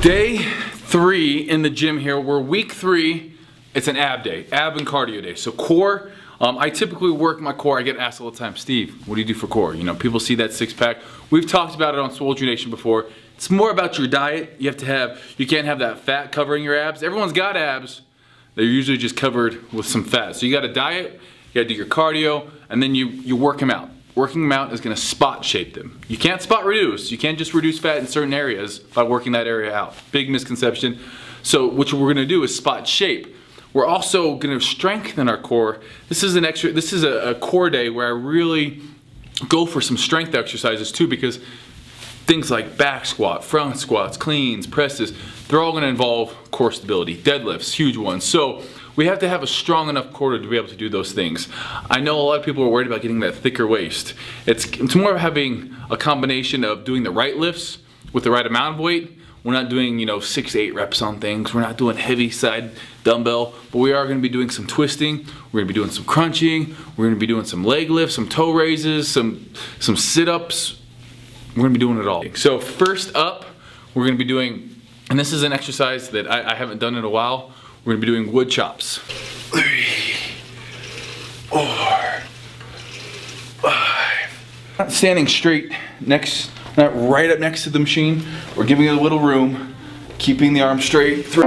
Day 3 in the gym here. We're week 3. It's an ab day, ab and cardio day. So core, I typically work my core. I get asked all the time, Steve, what do you do for core? You know, people see that six pack. We've talked about it on Swole Nation before. It's more about your diet. You can't have that fat covering your abs. Everyone's got abs. They're usually just covered with some fat. So you got to diet, you got to do your cardio, and then you work them out. Working them out is going to spot shape them. You can't spot reduce. You can't just reduce fat in certain areas by working that area out. Big misconception. So what we're going to do is spot shape. We're also going to strengthen our core. This is a core day where I really go for some strength exercises too, because things like back squat, front squats, cleans, presses, they're all going to involve core stability. Deadlifts, huge ones. So we have to have a strong enough core to be able to do those things. I know a lot of people are worried about getting that thicker waist. It's more of having a combination of doing the right lifts with the right amount of weight. We're not doing, 6 to 8 reps on things. We're not doing heavy side dumbbell, but we are going to be doing some twisting. We're going to be doing some crunching. We're going to be doing some leg lifts, some toe raises, some sit-ups. We're going to be doing it all. So first up, we're going to be doing, and this is an exercise that I haven't done in a while. We're going to be doing wood chops. 3, 4, 5. Not standing straight not right up next to the machine. We're giving it a little room, keeping the arm straight. 3.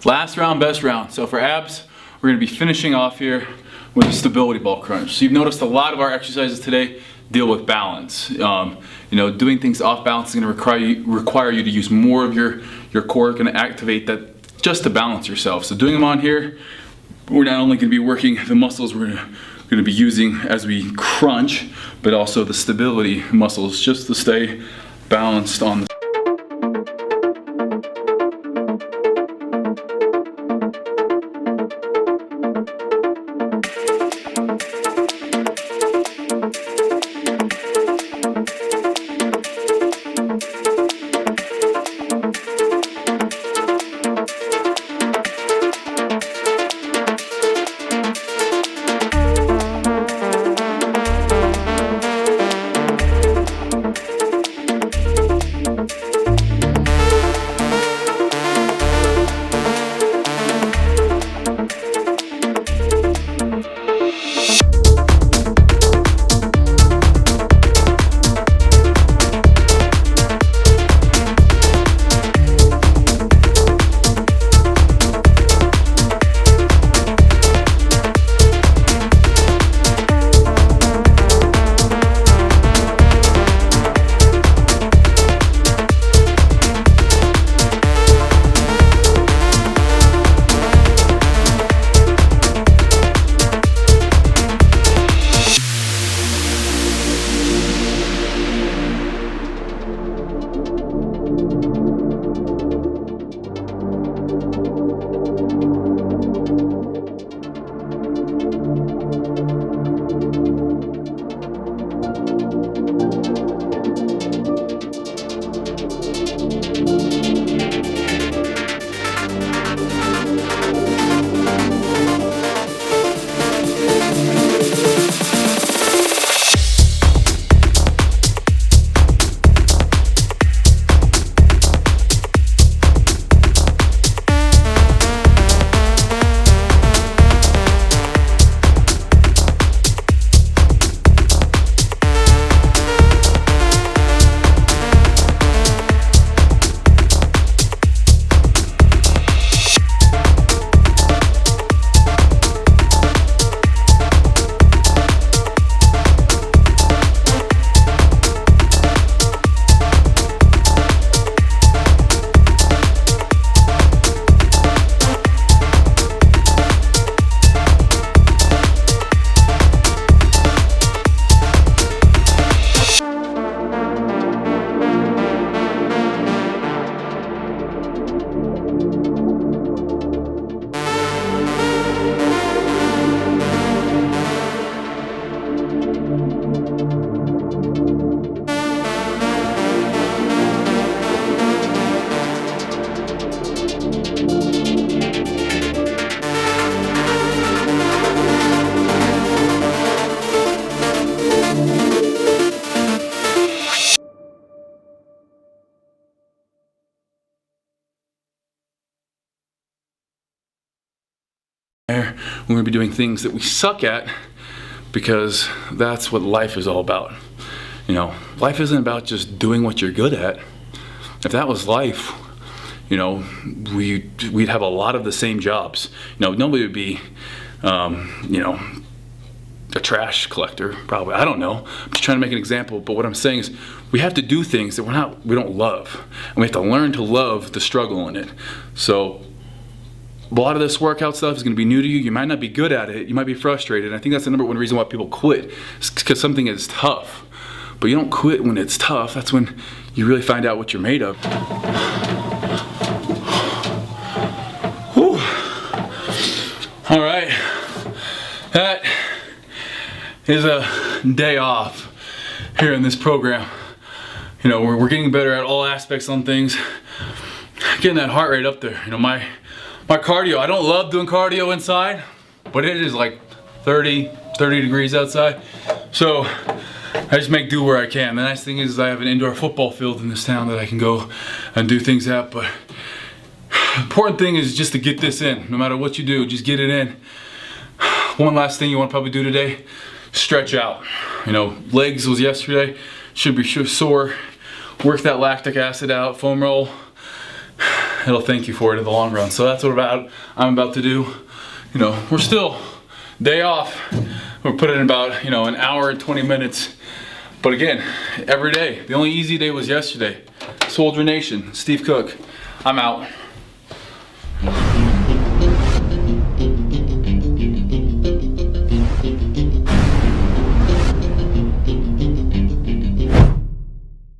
Last round, best round. So for abs, we're gonna be finishing off here with a stability ball crunch. So you've noticed a lot of our exercises today deal with balance. Doing things off balance is gonna require you to use more of your core, gonna activate that just to balance yourself. So doing them on here, we're not only gonna be working the muscles we're gonna be using as we crunch, but also the stability muscles just to stay balanced on the we're going to be doing things that we suck at because that's what life is all about. Life isn't about just doing what you're good at. If that was life, we'd have a lot of the same jobs. Nobody would be, a trash collector, probably. I don't know. I'm just trying to make an example, but what I'm saying is we have to do things that we don't love. And we have to learn to love the struggle in it. So a lot of this workout stuff is going to be new to you. You might not be good at it. You might be frustrated. And I think that's the number one reason why people quit. It's because something is tough. But you don't quit when it's tough. That's when you really find out what you're made of. Whew. All right. That is a day off here in this program. We're getting better at all aspects on things. Getting that heart rate up there. My cardio, I don't love doing cardio inside, but it is like 30 degrees outside. So I just make do where I can. The nice thing is I have an indoor football field in this town that I can go and do things at, but important thing is just to get this in. No matter what you do, just get it in. One last thing you want to probably do today, stretch out. Legs was yesterday, should be sore. Work that lactic acid out, foam roll. it'll thank you for it in the long run. So that's what I'm about to do. You know, we're still day off. We're putting in about, you know, an hour and 20 minutes. But again, every day. The only easy day was yesterday. Soldier Nation, Steve Cook. I'm out.